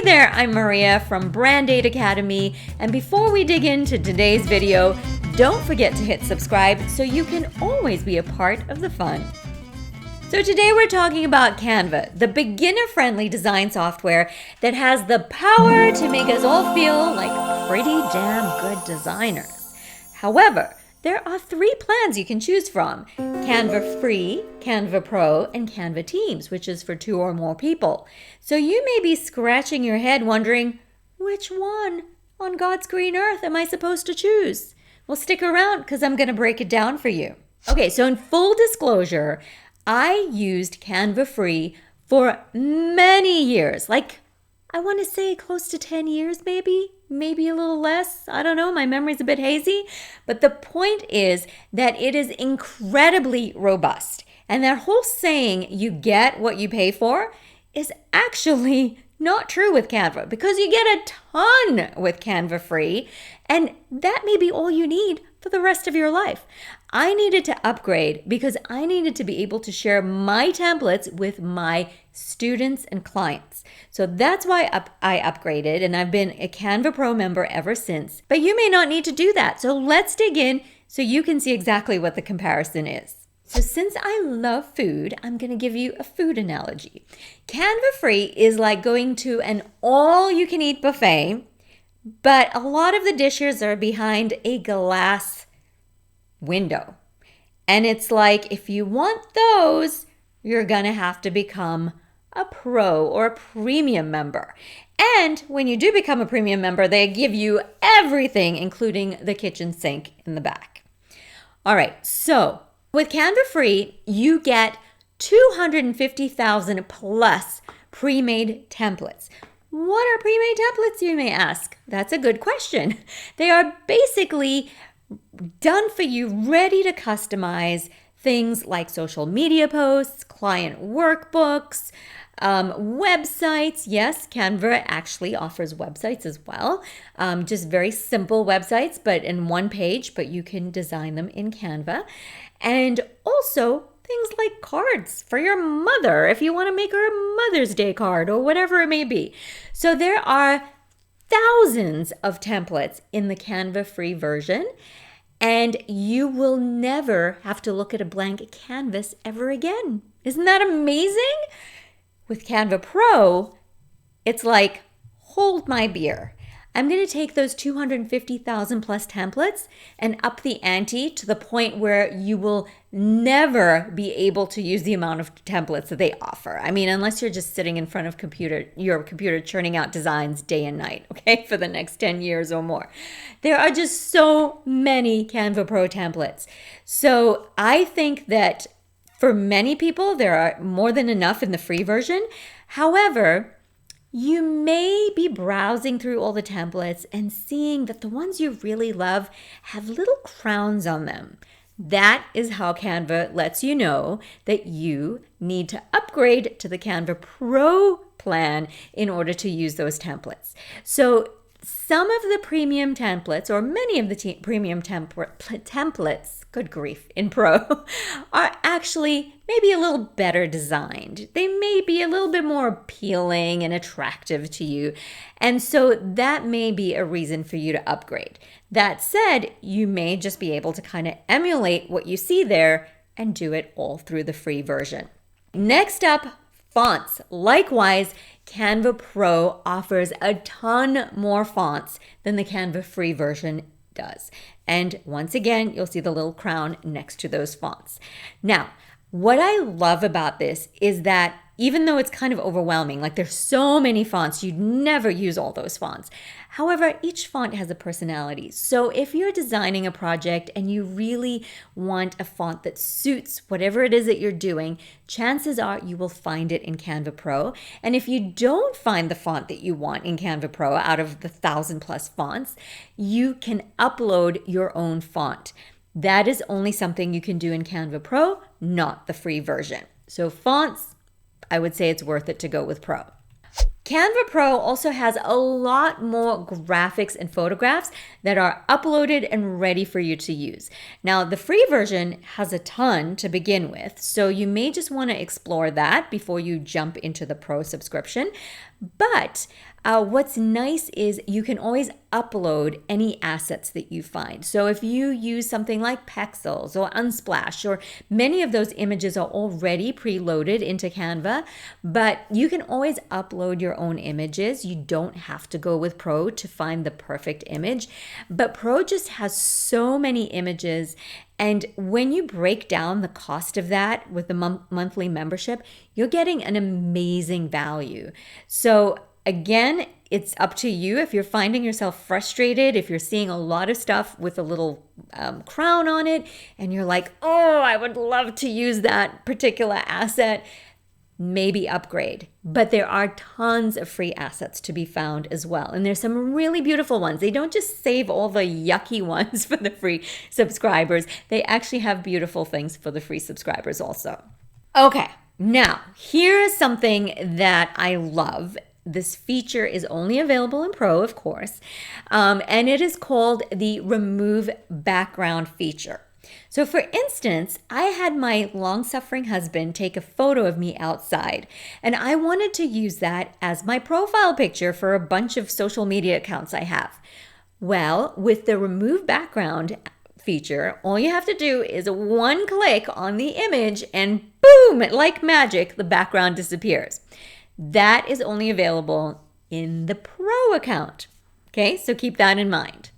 there, I'm Maria from Brand Date Academy, and before we dig into today's video, don't forget to hit subscribe so you can always be a part of the fun. So today we're talking about Canva, the beginner-friendly design software that has the power to make us all feel like pretty damn good designers. However, there are 3 plans you can choose from: Canva Free, Canva Pro, and Canva Teams, which is for 2 or more people. So you may be scratching your head wondering, which one on God's green earth am I supposed to choose? Well, stick around because I'm going to break it down for you. Okay, so in full disclosure, I used Canva Free for many years, like I want to say close to 10 years maybe a little less. I don't know, my memory's a bit hazy. But the point is that it is incredibly robust. And that whole saying, you get what you pay for, is actually not true with Canva because you get a ton with Canva Free. And that may be all you need for the rest of your life. I needed to upgrade because I needed to be able to share my templates with my students and clients. So that's why I upgraded, and I've been a Canva Pro member ever since. But you may not need to do that. So let's dig in so you can see exactly what the comparison is. So since I love food, I'm going to give you a food analogy. Canva Free is like going to an all-you-can-eat buffet, but a lot of the dishes are behind a glass window. And it's like, if you want those, you're going to have to become a pro or a premium member. And when you do become a premium member, they give you everything, including the kitchen sink in the back. All right, so with Canva Free, you get 250,000 plus pre-made templates. What are pre-made templates, you may ask? That's a good question. They are basically done for you, ready to customize things like social media posts, client workbooks, websites. Yes, Canva actually offers websites as well. Just very simple websites, but in one page, but you can design them in Canva. And also things like cards for your mother, if you want to make her a Mother's Day card or whatever it may be. So there are thousands of templates in the Canva Free version, and you will never have to look at a blank canvas ever again. Isn't that amazing? With Canva Pro, it's like, hold my beer. I'm going to take those 250,000 plus templates and up the ante to the point where you will never be able to use the amount of templates that they offer. I mean, unless you're just sitting in front of your computer churning out designs day and night, okay, for the next 10 years or more. There are just so many Canva Pro templates. So I think that for many people, there are more than enough in the free version. However, you may be browsing through all the templates and seeing that the ones you really love have little crowns on them. That is how Canva lets you know that you need to upgrade to the Canva Pro plan in order to use those templates. So some of the premium templates, or many of the premium templates, good grief, in Pro, are actually maybe a little better designed. They may be a little bit more appealing and attractive to you. And so that may be a reason for you to upgrade. That said, you may just be able to kind of emulate what you see there and do it all through the free version. Next up, fonts. Likewise, Canva Pro offers a ton more fonts than the Canva Free version does. And once again, you'll see the little crown next to those fonts. Now, what I love about this is that even though it's kind of overwhelming, like there's so many fonts, you'd never use all those fonts. However, each font has a personality. So if you're designing a project and you really want a font that suits whatever it is that you're doing, chances are you will find it in Canva Pro. And if you don't find the font that you want in Canva Pro out of the 1,000 plus fonts, you can upload your own font. That is only something you can do in Canva Pro, not the free version. So fonts, I would say it's worth it to go with Pro. Canva Pro also has a lot more graphics and photographs that are uploaded and ready for you to use. Now, the free version has a ton to begin with, so you may just want to explore that before you jump into the Pro subscription. But What's nice is you can always upload any assets that you find. So if you use something like Pexels or Unsplash, or many of those images are already preloaded into Canva, but you can always upload your own images. You don't have to go with Pro to find the perfect image, but Pro just has so many images. And when you break down the cost of that with the monthly membership, you're getting an amazing value. So again, it's up to you. If you're finding yourself frustrated, if you're seeing a lot of stuff with a little crown on it, and you're like, oh, I would love to use that particular asset, maybe upgrade. But there are tons of free assets to be found as well. And there's some really beautiful ones. They don't just save all the yucky ones for the free subscribers. They actually have beautiful things for the free subscribers also. Okay, now here is something that I love. This feature is only available in Pro, of course, and it is called the Remove Background feature. So for instance, I had my long-suffering husband take a photo of me outside, and I wanted to use that as my profile picture for a bunch of social media accounts I have. Well, with the Remove Background feature, all you have to do is one click on the image and boom, like magic, the background disappears. That is only available in the Pro account. Okay, so keep that in mind.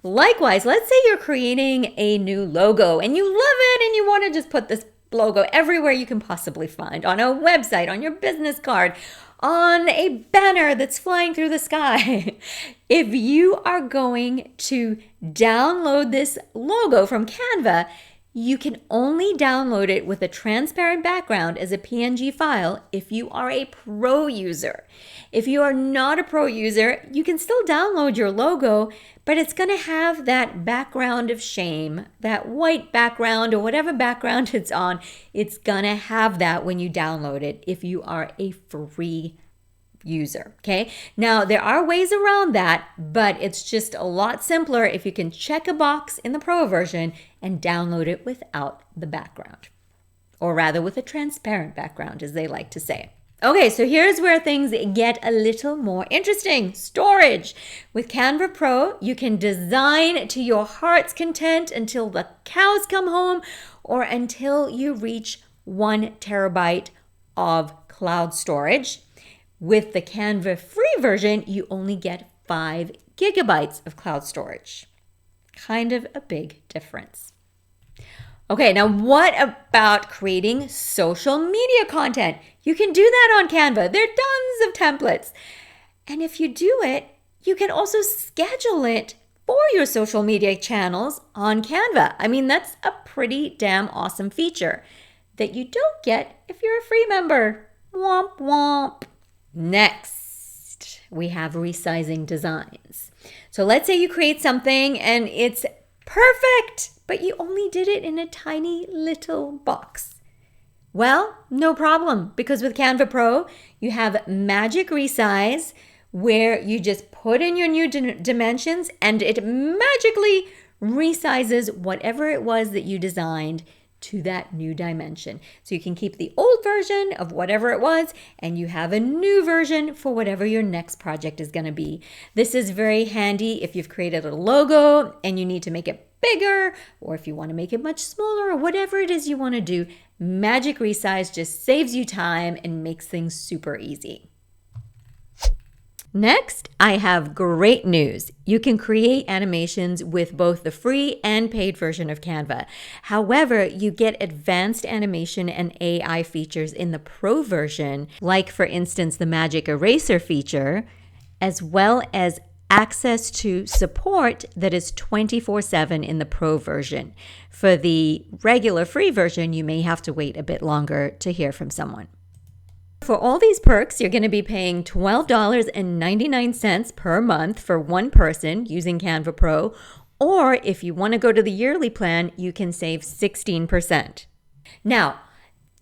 Likewise, let's say you're creating a new logo and you love it and you want to just put this logo everywhere you can possibly find, on a website, on your business card, on a banner that's flying through the sky. If you are going to download this logo from Canva, you can only download it with a transparent background as a PNG file if you are a Pro user. If you are not a Pro user, you can still download your logo, but it's going to have that background of shame, that white background or whatever background it's on. It's going to have that when you download it if you are a free user. Okay. Now there are ways around that, but it's just a lot simpler if you can check a box in the Pro version and download it without the background, or rather with a transparent background, as they like to say. Okay, so here's where things get a little more interesting. Storage. With Canva Pro, you can design to your heart's content until the cows come home, or until you reach 1 terabyte of cloud storage. With the Canva free version, you only get 5 gigabytes of cloud storage. Kind of a big difference. Okay, now what about creating social media content? You can do that on Canva. There are tons of templates. And if you do it, you can also schedule it for your social media channels on Canva. I mean, that's a pretty damn awesome feature that you don't get if you're a free member. Womp womp. Next, we have resizing designs. So let's say you create something and it's perfect, but you only did it in a tiny little box. Well, no problem, because with Canva Pro, you have magic resize where you just put in your new dimensions and it magically resizes whatever it was that you designed to that new dimension. So you can keep the old version of whatever it was and you have a new version for whatever your next project is going to be. This is very handy if you've created a logo and you need to make it bigger, or if you want to make it much smaller, or whatever it is you want to do. Magic Resize just saves you time and makes things super easy. Next, I have great news. You can create animations with both the free and paid version of Canva. However, you get advanced animation and AI features in the Pro version, like for instance, the Magic Eraser feature, as well as access to support that is 24/7 in the Pro version. For the regular free version, you may have to wait a bit longer to hear from someone. For all these perks, you're going to be paying $12.99 per month for one person using Canva Pro, or if you want to go to the yearly plan, you can save 16%. Now,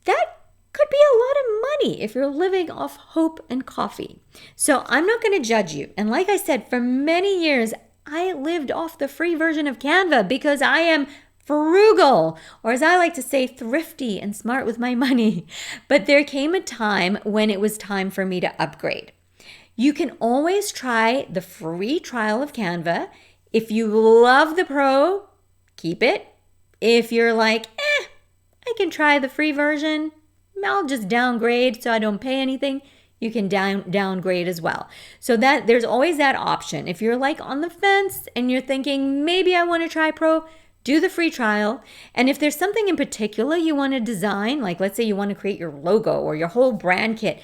that could be a lot of money if you're living off hope and coffee. So I'm not going to judge you. And like I said, for many years, I lived off the free version of Canva because I am frugal, or as I like to say, thrifty and smart with my money. But there came a time when it was time for me to upgrade. You can always try the free trial of Canva. If you love the pro, keep it. If you're like, I can try the free version, I'll just downgrade so I don't pay anything, you can downgrade as well. So that there's always that option. If you're like on the fence and you're thinking, maybe I want to try pro, do the free trial. And if there's something in particular you want to design, like let's say you want to create your logo or your whole brand kit,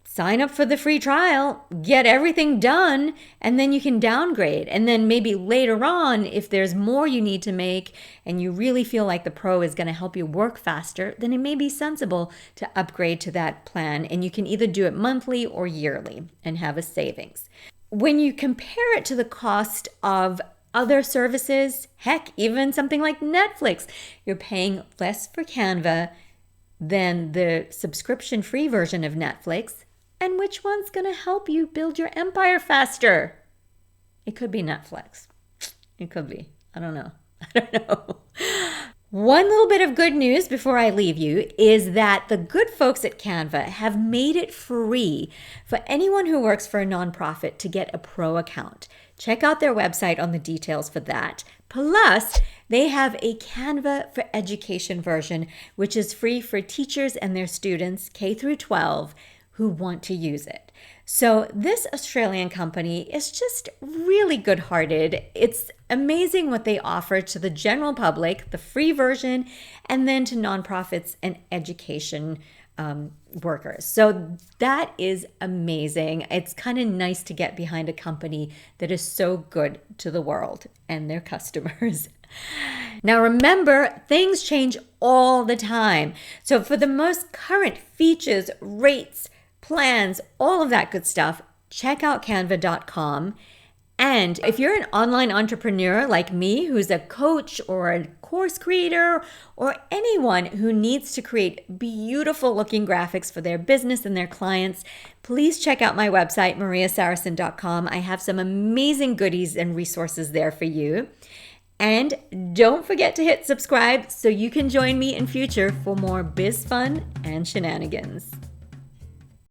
sign up for the free trial, get everything done, and then you can downgrade. And then maybe later on, if there's more you need to make and you really feel like the pro is going to help you work faster, then it may be sensible to upgrade to that plan. And you can either do it monthly or yearly and have a savings. When you compare it to the cost of other services, heck, even something like Netflix, you're paying less for Canva than the subscription-free version of Netflix. And which one's going to help you build your empire faster? It could be Netflix. It could be. I don't know. One little bit of good news before I leave you is that the good folks at Canva have made it free for anyone who works for a nonprofit to get a pro account. Check out their website on the details for that. Plus, they have a Canva for Education version, which is free for teachers and their students, K through 12, who want to use it. So this Australian company is just really good-hearted. It's amazing what they offer to the general public, the free version, and then to nonprofits and education workers. So that is amazing. It's kind of nice to get behind a company that is so good to the world and their customers. Now remember, things change all the time. So for the most current features, rates, plans, all of that good stuff, check out canva.com. And if you're an online entrepreneur like me, who's a coach or a course creator, or anyone who needs to create beautiful looking graphics for their business and their clients, please check out my website, mariasaracen.com. I have some amazing goodies and resources there for you. And don't forget to hit subscribe so you can join me in future for more biz fun and shenanigans.